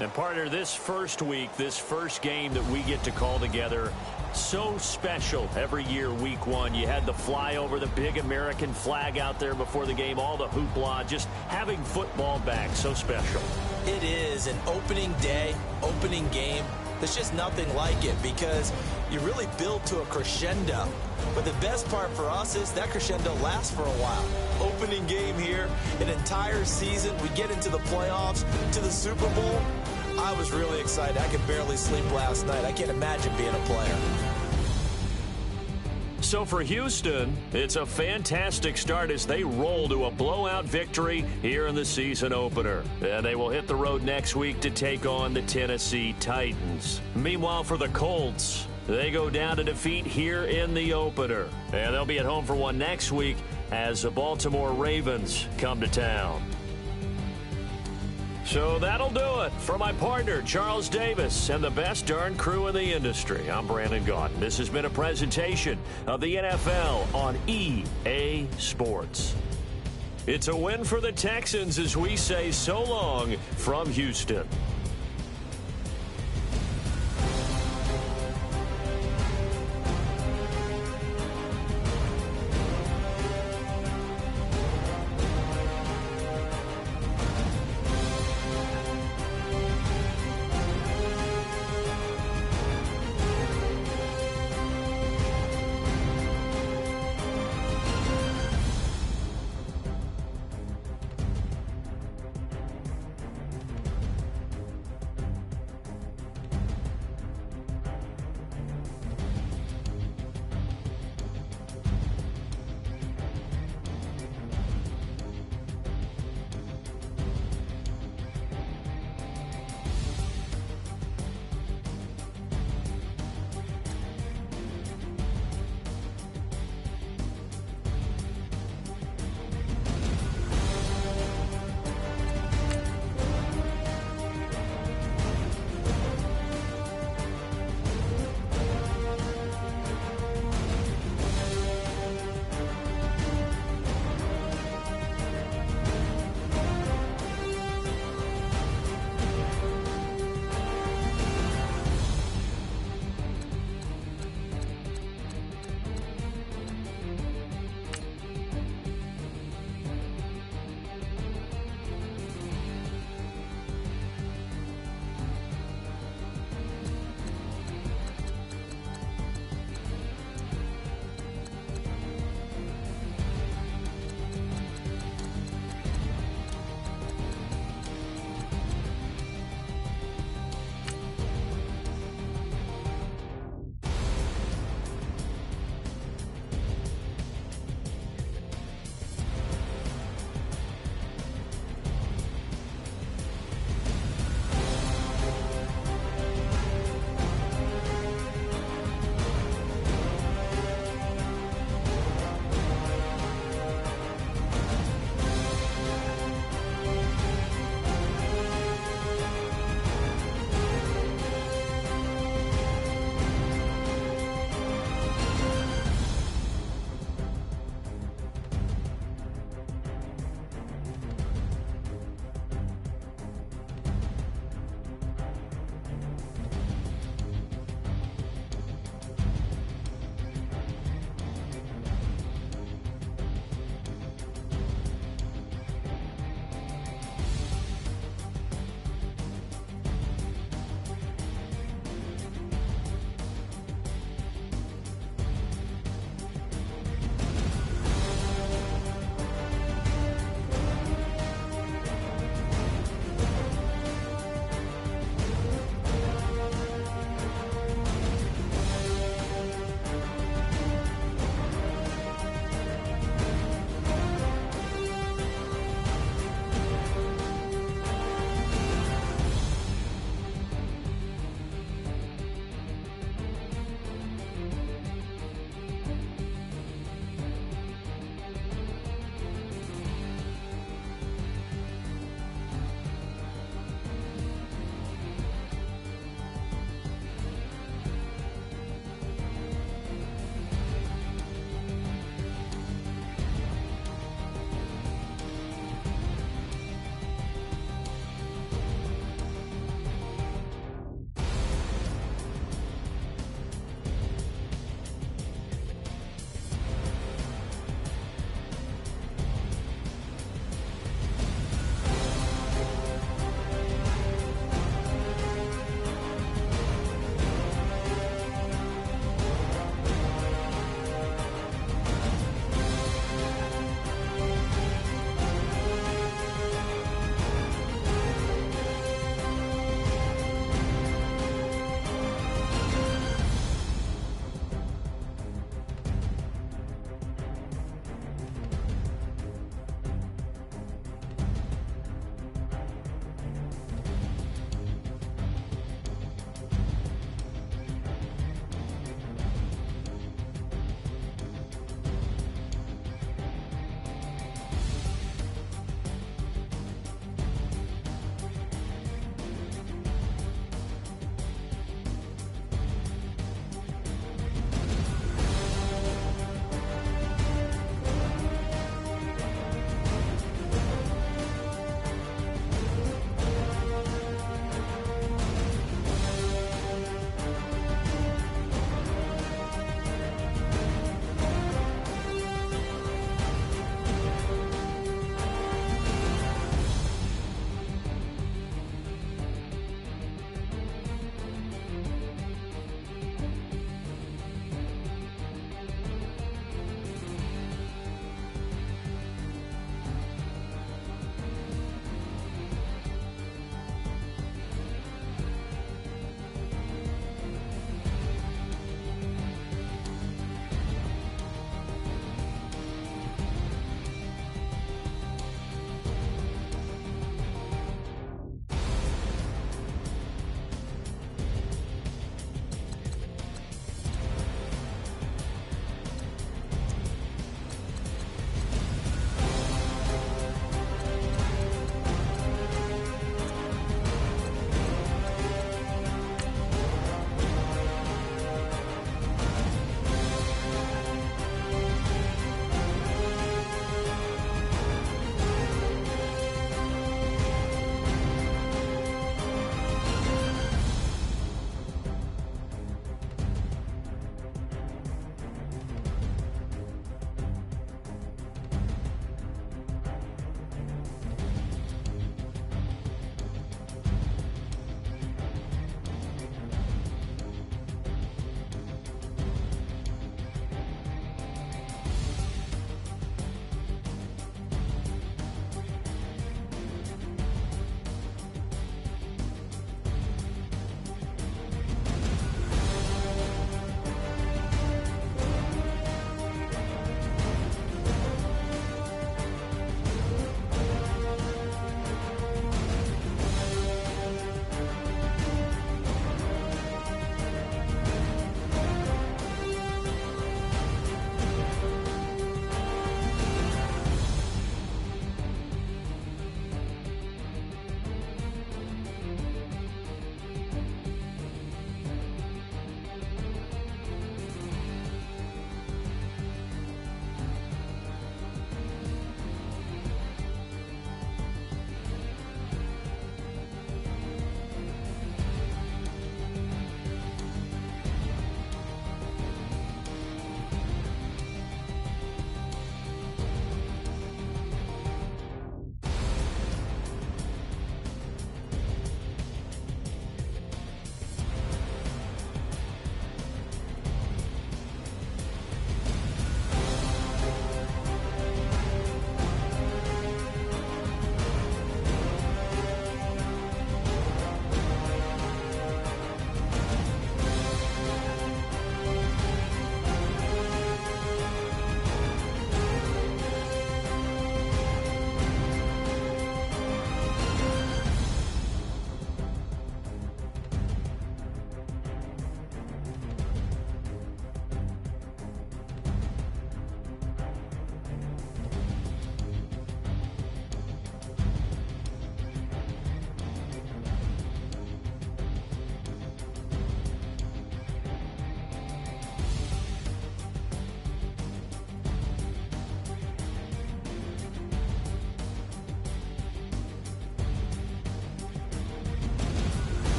And, partner, this first week, this first game that we get to call together, so special every year, week 1. You had the flyover, the big American flag out there before the game, all the hoopla, just having football back, so special. It is an opening day, opening game. There's just nothing like it because you really build to a crescendo. But the best part for us is that crescendo lasts for a while. Opening game here, an entire season. We get into the playoffs, to the Super Bowl. I was really excited. I could barely sleep last night. I can't imagine being a player. So for Houston, it's a fantastic start as they roll to a blowout victory here in the season opener. And they will hit the road next week to take on the Tennessee Titans. Meanwhile, for the Colts, they go down to defeat here in the opener. And they'll be at home for one next week as the Baltimore Ravens come to town. So that'll do it for my partner, Charles Davis, and the best darn crew in the industry. I'm Brandon Gaudin. This has been a presentation of the NFL on EA Sports. It's a win for the Texans as we say so long from Houston.